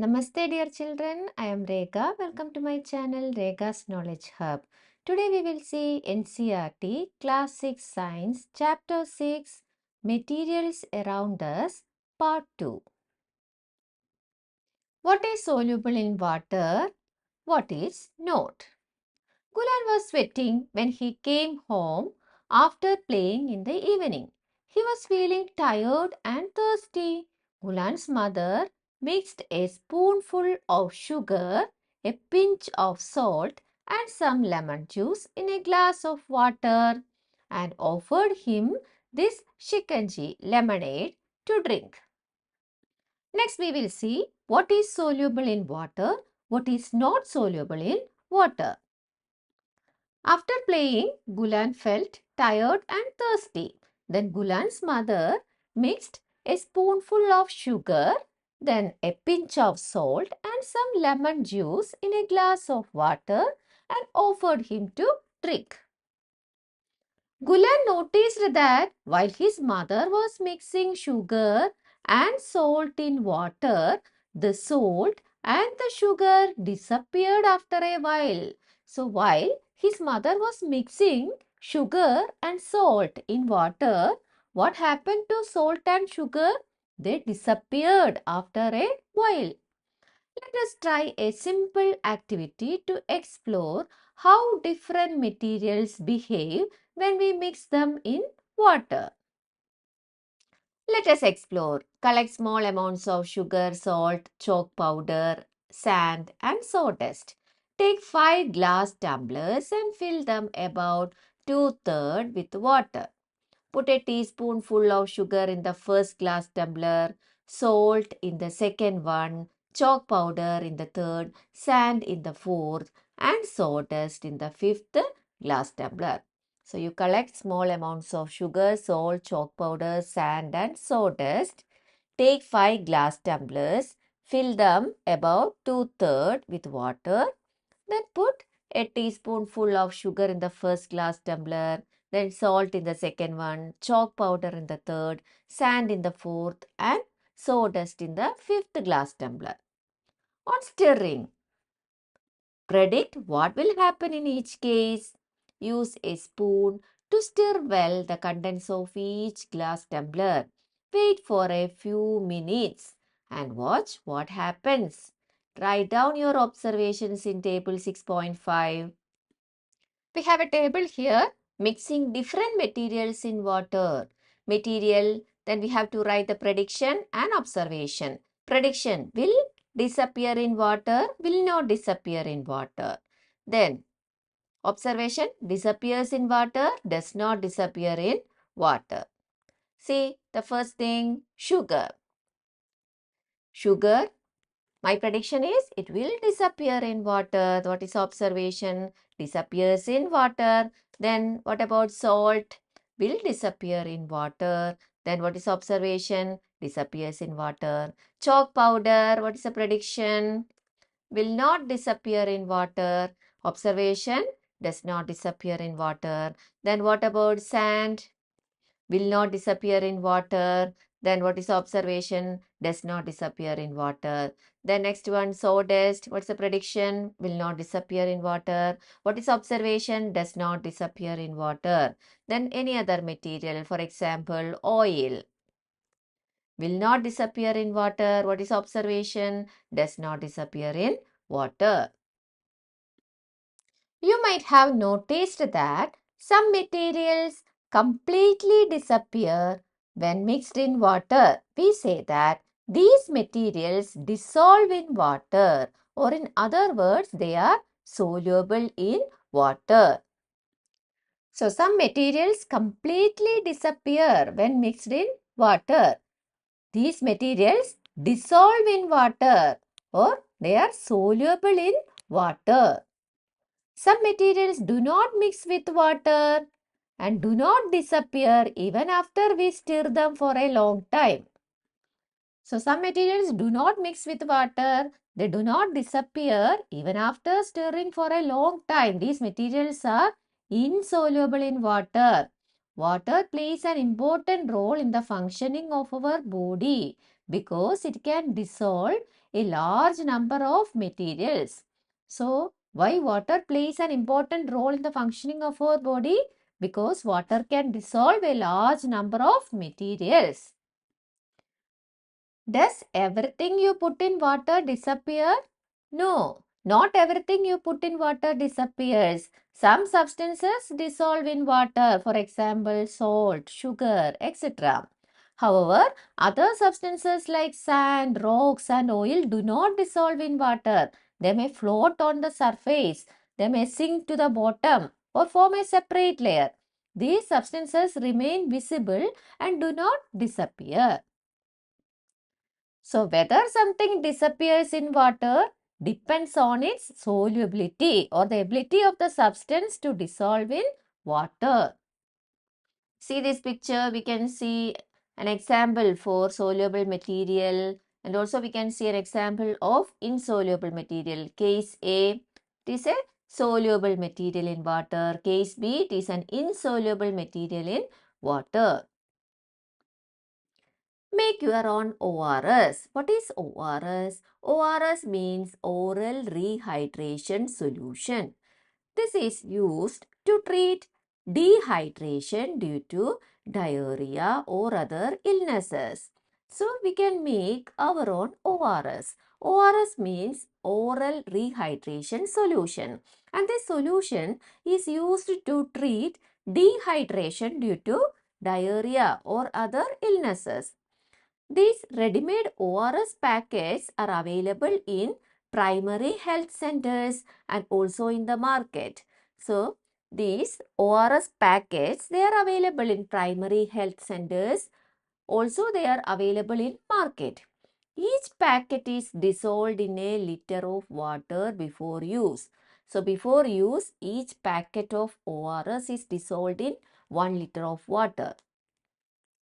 Namaste dear children, I am Rekha. Welcome to my channel Rekha's Knowledge Hub. Today we will see NCERT Class 6 Science Chapter 6 Materials Around Us Part 2. What is soluble in water? What is not? Gulan was sweating when he came home after playing in the evening. He was feeling tired and thirsty. Gulan's mother mixed a spoonful of sugar, a pinch of salt, and some lemon juice in a glass of water and offered him this shikanji lemonade to drink. Next, we will see what is soluble in water, what is not soluble in water. After playing, Gulan felt tired and thirsty. Then Gulan's mother mixed a spoonful of sugar, then a pinch of salt and some lemon juice in a glass of water and offered him to drink. Gulan noticed that while his mother was mixing sugar and salt in water, the salt and the sugar disappeared after a while. So while his mother was mixing sugar and salt in water, what happened to salt and sugar? They disappeared after a while. Let us try a simple activity to explore how different materials behave when we mix them in water. Let us explore. Collect small amounts of sugar, salt, chalk powder, sand and sawdust. Take 5 glass tumblers and fill them about 2/3 with water. Put a teaspoonful of sugar in the first glass tumbler, salt in the second one, chalk powder in the third, sand in the fourth, and sawdust in the fifth glass tumbler. So you collect small amounts of sugar, salt, chalk powder, sand, and sawdust. Take 5 glass tumblers, fill them about 2/3 with water. Then put a teaspoonful of sugar in the first glass tumbler, then salt in the second one, chalk powder in the third, sand in the fourth, and sawdust in the fifth glass tumbler. On stirring, predict what will happen in each case. Use a spoon to stir well the contents of each glass tumbler. Wait for a few minutes and watch what happens. Write down your observations in table 6.5. We have a table here mixing different materials in water. Material, then we have to write the prediction and observation. Prediction will disappear in water, will not disappear in water. Then observation disappears in water, does not disappear in water. See the first thing, sugar. Sugar, my prediction is it will disappear in water. What is observation? Disappears in water. Then what about salt? Will disappear in water. Then what is observation? Disappears in water. Chalk powder, what is the prediction? Will not disappear in water. Observation does not disappear in water. Then what about sand? Will not disappear in water. Then what is observation? Does not disappear in water. Then next one, sawdust. What's the prediction? Will not disappear in water. What is observation? Does not disappear in water. Then any other material, for example, oil. Will not disappear in water. What is observation? Does not disappear in water. You might have noticed that some materials completely disappear when mixed in water. We say that these materials dissolve in water, or in other words, they are soluble in water. So, some materials completely disappear when mixed in water. These materials dissolve in water, or they are soluble in water. Some materials do not mix with water and do not disappear even after we stir them for a long time. So, some materials do not mix with water. They do not disappear even after stirring for a long time. These materials are insoluble in water. Water plays an important role in the functioning of our body because it can dissolve a large number of materials. So, why water plays an important role in the functioning of our body? Because water can dissolve a large number of materials. Does everything you put in water disappear? No, not everything you put in water disappears. Some substances dissolve in water, for example, salt, sugar, etc. However, other substances like sand, rocks, and oil do not dissolve in water. They may float on the surface, they may sink to the bottom, or form a separate layer. These substances remain visible and do not disappear. So, whether something disappears in water depends on its solubility or the ability of the substance to dissolve in water. See this picture, we can see an example for soluble material, and also we can see an example of insoluble material. Case A, it is a soluble material in water. Case B, it is an insoluble material in water. Make your own ORS. What is ORS? ORS means oral rehydration solution. This is used to treat dehydration due to diarrhea or other illnesses. So we can make our own ORS. ORS means oral rehydration solution, and this solution is used to treat dehydration due to diarrhea or other illnesses. These ready-made ORS packets are available in primary health centers and also in the market. So, these ORS packets, they are available in primary health centers. Also, they are available in market. Each packet is dissolved in a liter of water before use. So, before use, each packet of ORS is dissolved in 1 liter of water.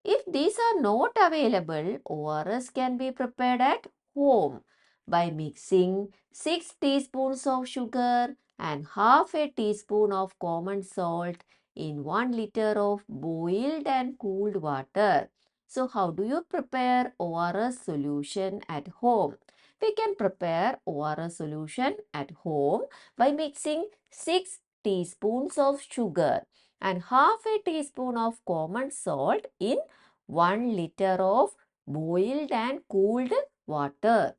If these are not available, ORS can be prepared at home by mixing 6 teaspoons of sugar and half a teaspoon of common salt in 1 liter of boiled and cooled water. So, how do you prepare ORS solution at home? We can prepare ORS solution at home by mixing 6 teaspoons of sugar and half a teaspoon of common salt in 1 liter of boiled and cooled water.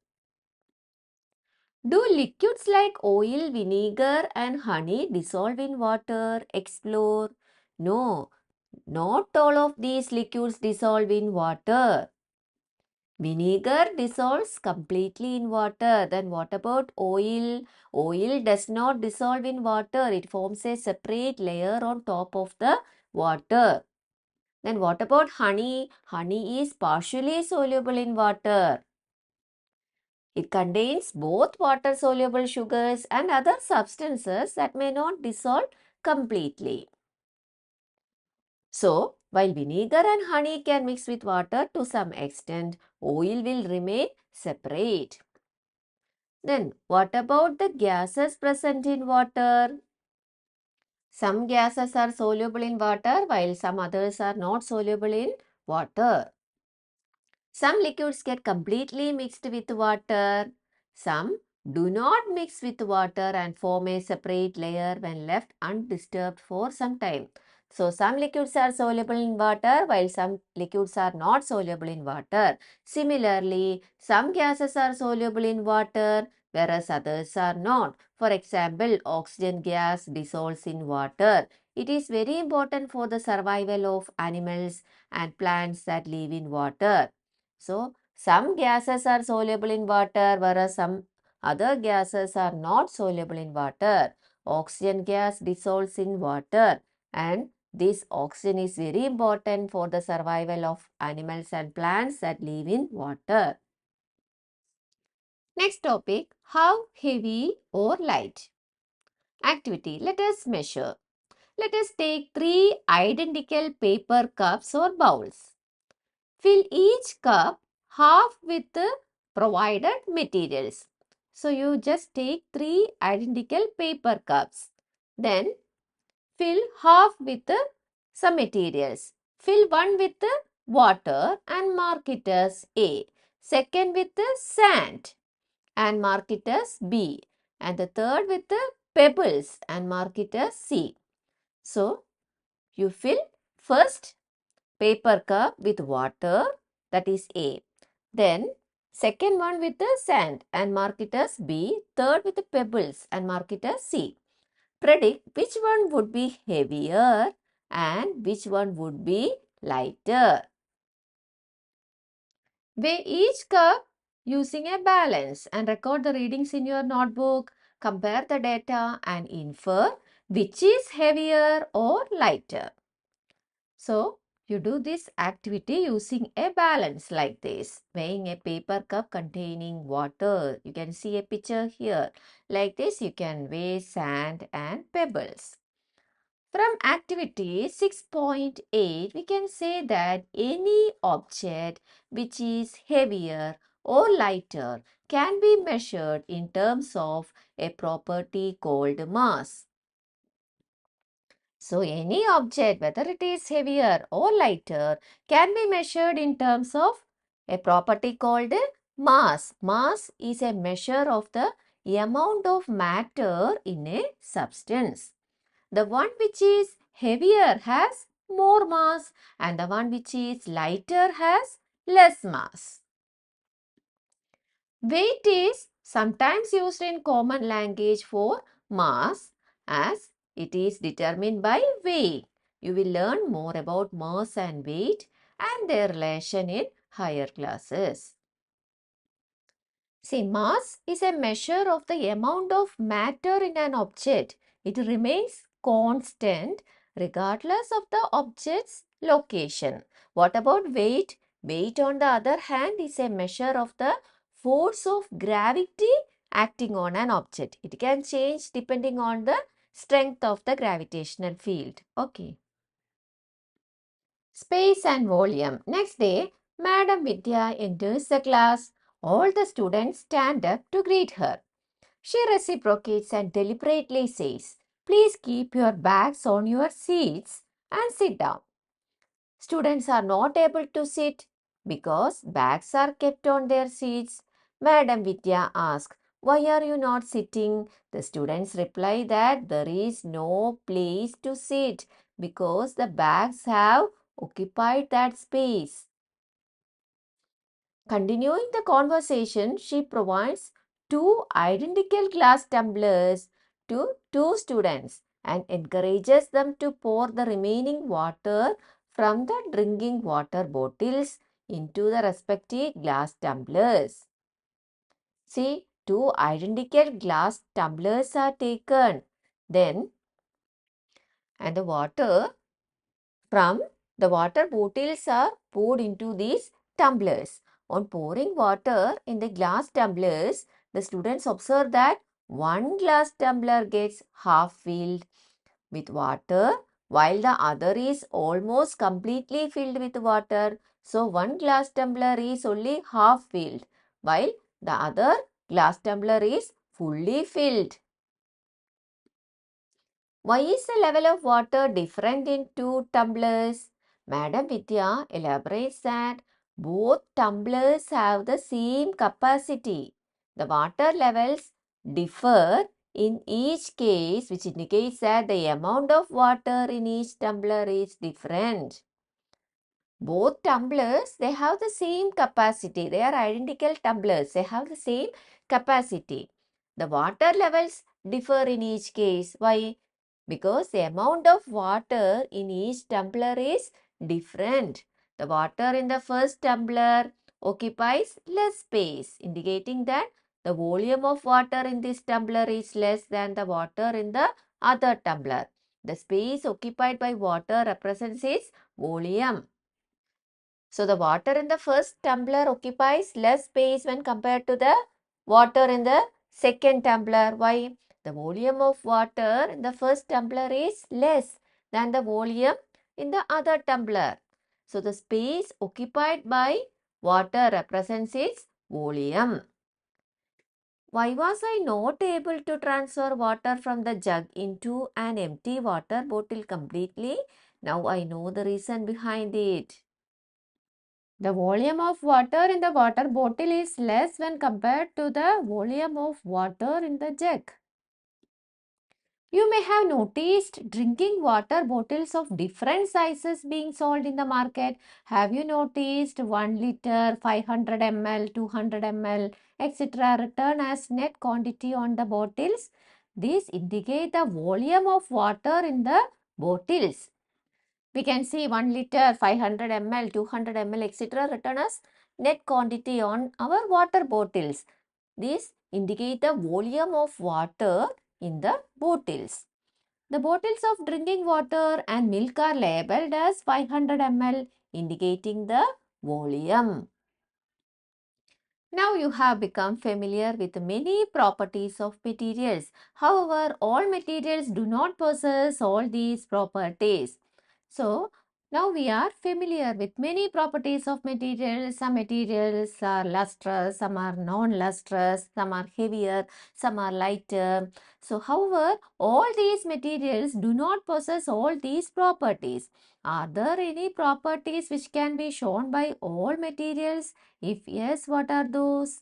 Do liquids like oil, vinegar and honey dissolve in water? Explore. No, not all of these liquids dissolve in water. Vinegar dissolves completely in water. Then what about oil? Oil does not dissolve in water. It forms a separate layer on top of the water. Then what about honey? Honey is partially soluble in water. It contains both water-soluble sugars and other substances that may not dissolve completely. So, while vinegar and honey can mix with water to some extent, oil will remain separate. Then, what about the gases present in water? Some gases are soluble in water while some others are not soluble in water. Some liquids get completely mixed with water. Some do not mix with water and form a separate layer when left undisturbed for some time. So, some liquids are soluble in water while some liquids are not soluble in water. Similarly, some gases are soluble in water whereas others are not. For example, oxygen gas dissolves in water. It is very important for the survival of animals and plants that live in water. So, some gases are soluble in water whereas some other gases are not soluble in water. Oxygen gas dissolves in water and this oxygen is very important for the survival of animals and plants that live in water. Next topic, how heavy or light? Activity, let us measure. Let us take 3 identical paper cups or bowls. Fill each cup half with the provided materials. So you just take 3 identical paper cups. Then fill half with some materials. Fill one with water and mark it as A. Second with sand. and mark it as B. And the third with the pebbles and mark it as C. So, you fill first paper cup with water, that is A. Then second one with the sand and mark it as B. Third with the pebbles and mark it as C. Predict which one would be heavier and which one would be lighter. Weigh each cup using a balance and record the readings in your notebook. Compare the data and infer which is heavier or lighter. So, you do this activity using a balance like this. Weighing a paper cup containing water. You can see a picture here. Like this, you can weigh sand and pebbles. From activity 6.8, we can say that any object which is heavier or lighter can be measured in terms of a property called mass. So, any object, whether it is heavier or lighter, can be measured in terms of a property called mass. Mass is a measure of the amount of matter in a substance. The one which is heavier has more mass and the one which is lighter has less mass. Weight is sometimes used in common language for mass as it is determined by weight. You will learn more about mass and weight and their relation in higher classes. See, mass is a measure of the amount of matter in an object. It remains constant regardless of the object's location. What about weight? Weight, on the other hand, is a measure of the force of gravity acting on an object. It can change depending on the strength of the gravitational field. Okay. Space and volume. Next day, Madam Vidya enters the class. All the students stand up to greet her. She reciprocates and deliberately says, "Please keep your bags on your seats and sit down." Students are not able to sit because bags are kept on their seats. Madam Vidya asks, "Why are you not sitting?" The students reply that there is no place to sit because the bags have occupied that space. Continuing the conversation, she provides two identical glass tumblers to two students and encourages them to pour the remaining water from the drinking water bottles into the respective glass tumblers. See, two identical glass tumblers are taken. Then, and the water from the water bottles are poured into these tumblers. On pouring water in the glass tumblers, the students observe that one glass tumbler gets half filled with water while the other is almost completely filled with water. So, one glass tumbler is only half filled while the other glass tumbler is fully filled. Why is the level of water different in two tumblers? Madam Vidya elaborates that both tumblers have the same capacity. The water levels differ in each case, which indicates that the amount of water in each tumbler is different. Both tumblers, they have the same capacity. They are identical tumblers. They have the same capacity. The water levels differ in each case. Why? Because the amount of water in each tumbler is different. The water in the first tumbler occupies less space, indicating that the volume of water in this tumbler is less than the water in the other tumbler. The space occupied by water represents its volume. So the water in the first tumbler occupies less space when compared to the water in the second tumbler. Why? The volume of water in the first tumbler is less than the volume in the other tumbler. So the space occupied by water represents its volume. Why was I not able to transfer water from the jug into an empty water bottle completely? Now I know the reason behind it. The volume of water in the water bottle is less when compared to the volume of water in the jug. You may have noticed drinking water bottles of different sizes being sold in the market. Have you noticed 1 liter, 500 ml, 200 ml, etc. written as net quantity on the bottles? These indicate the volume of water in the bottles. We can see 1 liter, 500 ml, 200 ml, etc. written as net quantity on our water bottles. These indicate the volume of water in the bottles. The bottles of drinking water and milk are labeled as 500 ml, indicating the volume. Now you have become familiar with many properties of materials. However, all materials do not possess all these properties. So, now we are familiar with many properties of materials. Some materials are lustrous, some are non-lustrous, some are heavier, some are lighter. So, however, all these materials do not possess all these properties. Are there any properties which can be shown by all materials? If yes, what are those?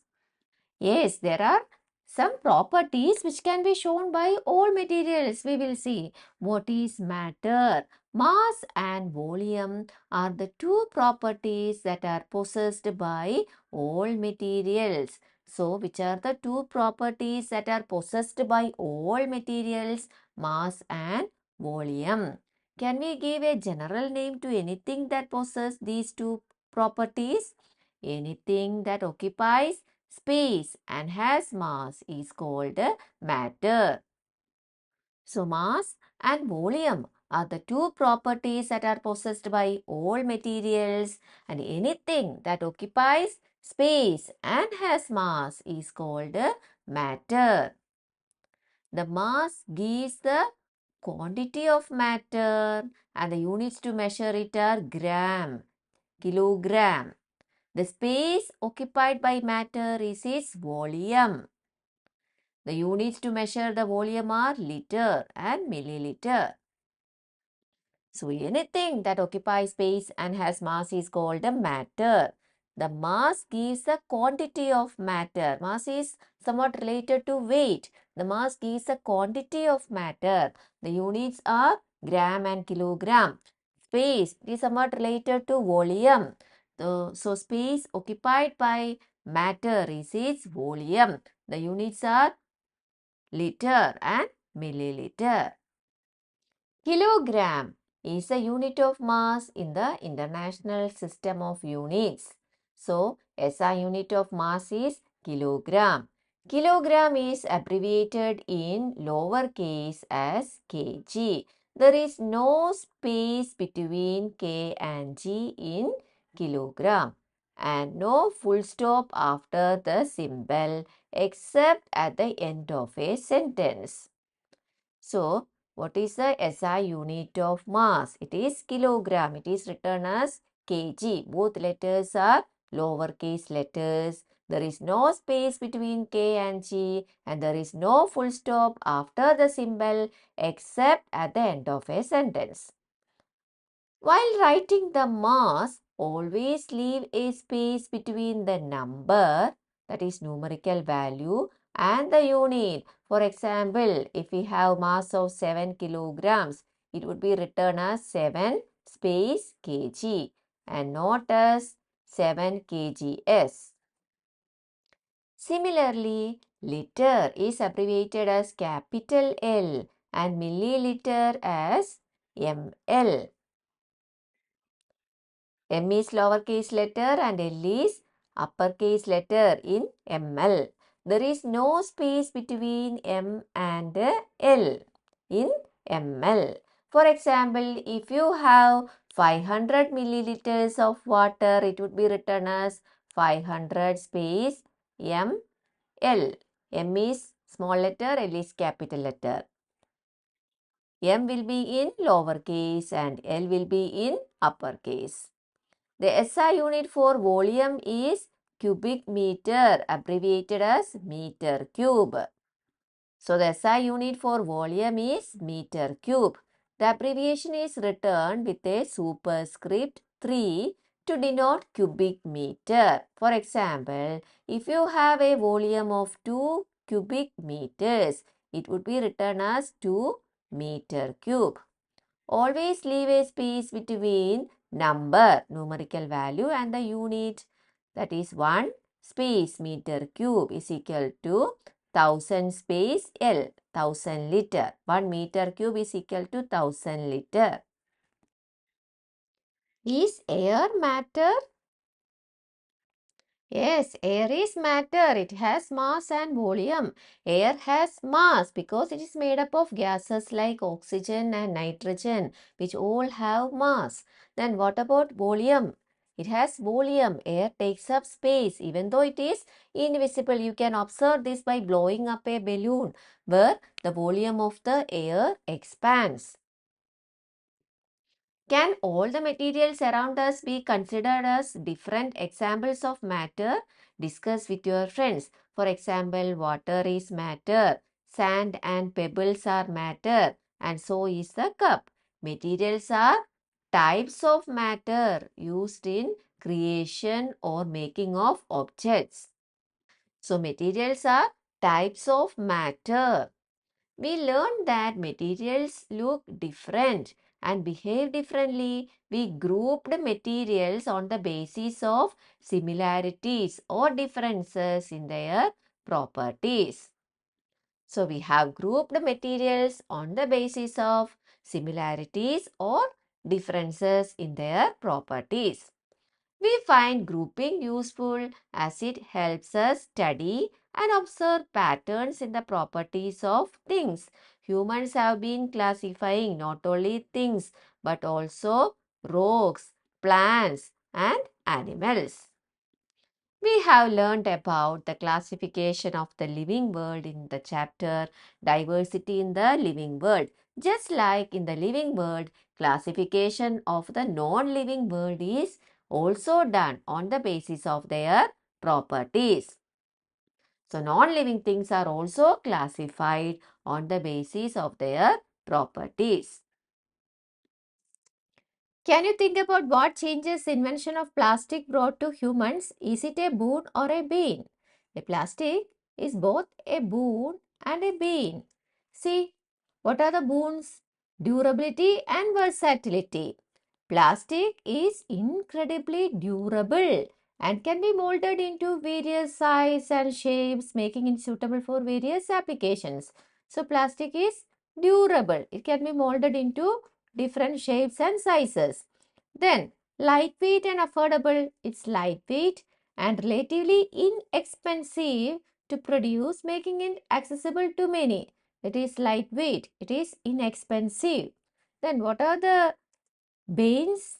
Yes, there are some properties which can be shown by all materials. We will see what is matter. Mass and volume are the two properties that are possessed by all materials. So, which are the two properties that are possessed by all materials? Mass and volume. Can we give a general name to anything that possesses these two properties? Anything that occupies space and has mass is called matter. So, mass and volume are the two properties that are possessed by all materials, and anything that occupies space and has mass is called matter. The mass gives the quantity of matter, and the units to measure it are gram, kilogram. The space occupied by matter is its volume. The units to measure the volume are liter and milliliter. So anything that occupies space and has mass is called a matter. The mass gives the quantity of matter. Mass is somewhat related to weight. The mass gives the quantity of matter. The units are gram and kilogram. Space is somewhat related to volume. So space occupied by matter is its volume. The units are liter and milliliter. Kilogram is a unit of mass in the International System of Units. So, SI unit of mass is kilogram. Kilogram is abbreviated in lowercase as kg. There is no space between k and g in kilogram and no full stop after the symbol except at the end of a sentence. So, what is the SI unit of mass? It is kilogram. It is written as kg. Both letters are lowercase letters. There is no space between k and g and there is no full stop after the symbol except at the end of a sentence. While writing the mass, always leave a space between the number, that is numerical value, and the unit. For example, if we have mass of 7 kilograms, it would be written as 7 space kg and not as 7 kgs. Similarly, liter is abbreviated as capital L and milliliter as ml. M is lowercase letter and L is uppercase letter in ml. There is no space between M and L in ml. For example, if you have 500 milliliters of water, it would be written as 500 space ml. M is small letter, L is capital letter. M will be in lowercase and L will be in uppercase. The SI unit for volume is cubic meter, abbreviated as meter cube. So, the SI unit for volume is meter cube. The abbreviation is written with a superscript 3 to denote cubic meter. For example, if you have a volume of 2 cubic meters, it would be written as 2 meter cube. Always leave a space between number, numerical value and the unit. That is 1 space meter cube is equal to 1000 space L, 1000 liter. 1 meter cube is equal to 1000 liter. Is air matter? Yes, air is matter. It has mass and volume. Air has mass because it is made up of gases like oxygen and nitrogen, which all have mass. Then what about volume? It has volume. Air takes up space. Even though it is invisible, you can observe this by blowing up a balloon where the volume of the air expands. Can all the materials around us be considered as different examples of matter? Discuss with your friends. For example, water is matter, sand and pebbles are matter, and so is the cup. Materials are types of matter used in creation or making of objects. So, materials are types of matter. We learned that materials look different and behave differently. We grouped materials on the basis of similarities or differences in their properties. So, we have grouped materials on the basis of similarities or differences in their properties. We find grouping useful as it helps us study and observe patterns in the properties of things. Humans have been classifying not only things but also rocks, plants, and animals. We have learned about the classification of the living world in the chapter Diversity in the Living World. Just like in the living world, classification of the non-living world is also done on the basis of their properties. So, non-living things are also classified on the basis of their properties. Can you think about what changes invention of plastic brought to humans? Is it a boon or a bane? The plastic is both a boon and a bane. See, what are the boons? Durability and versatility. Plastic is incredibly durable and can be molded into various sizes and shapes, making it suitable for various applications. So, plastic is durable. It can be molded into different shapes and sizes. Then, lightweight and affordable. It's lightweight and relatively inexpensive to produce, making it accessible to many. It is lightweight. It is inexpensive. Then, what are the banes?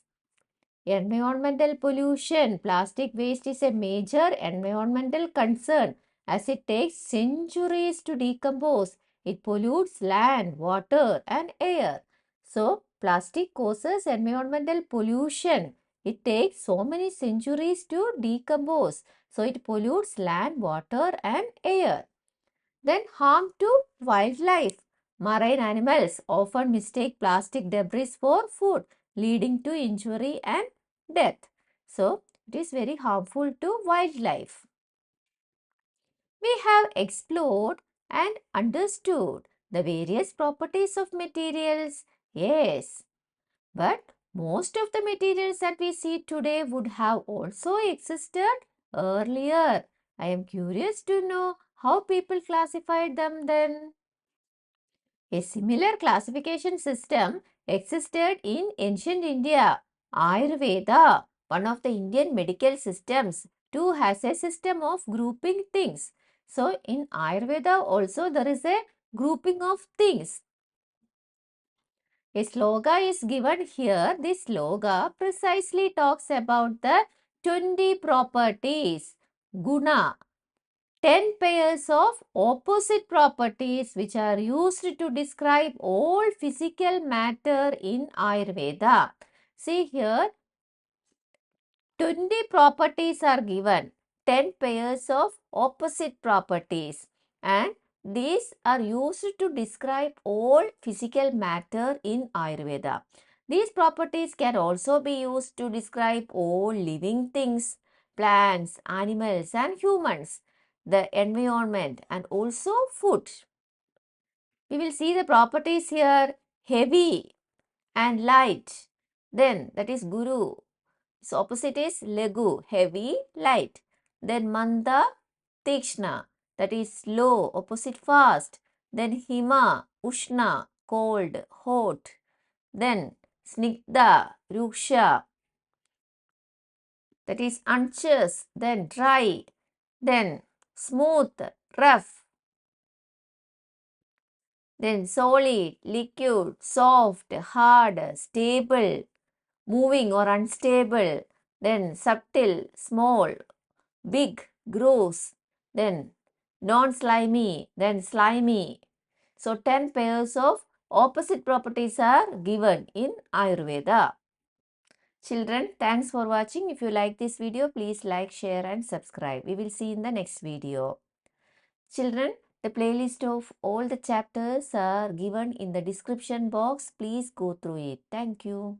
Environmental pollution. Plastic waste is a major environmental concern as it takes centuries to decompose. It pollutes land, water, and air. So, plastic causes environmental pollution. It takes so many centuries to decompose. So, it pollutes land, water, and air. Then, harm to wildlife. Marine animals often mistake plastic debris for food, leading to injury and death. So, it is very harmful to wildlife. We have explored and understood the various properties of materials. Yes, but most of the materials that we see today would have also existed earlier. I am curious to know how people classified them then. A similar classification system existed in ancient India. Ayurveda, one of the Indian medical systems, too has a system of grouping things. So, in Ayurveda also there is a grouping of things. A sloga is given here. This sloga precisely talks about the 20 properties, guna, 10 pairs of opposite properties which are used to describe all physical matter in Ayurveda. See here, 20 properties are given, 10 pairs of opposite properties, and these are used to describe all physical matter in Ayurveda. These properties can also be used to describe all living things, plants, animals, and humans, the environment, and also food. We will see the properties here: heavy and light. Then that is Guru. Its opposite is Legu, heavy, light. Then Manda, Tikshna, that is slow, opposite fast. Then Hima, Ushna, cold, hot. Then Snigdha, Ruksha, that is anxious. Then dry. Then smooth, rough. Then solid, liquid, soft, hard, stable, moving or unstable. Then subtle, small, big, gross. Then non-slimy, then slimy. So 10 pairs of opposite properties are given in Ayurveda. Children, thanks for watching. If you like this video, please like, share and subscribe. We will see in the next video. Children, the playlist of all the chapters are given in the description box. Please go through it. Thank you.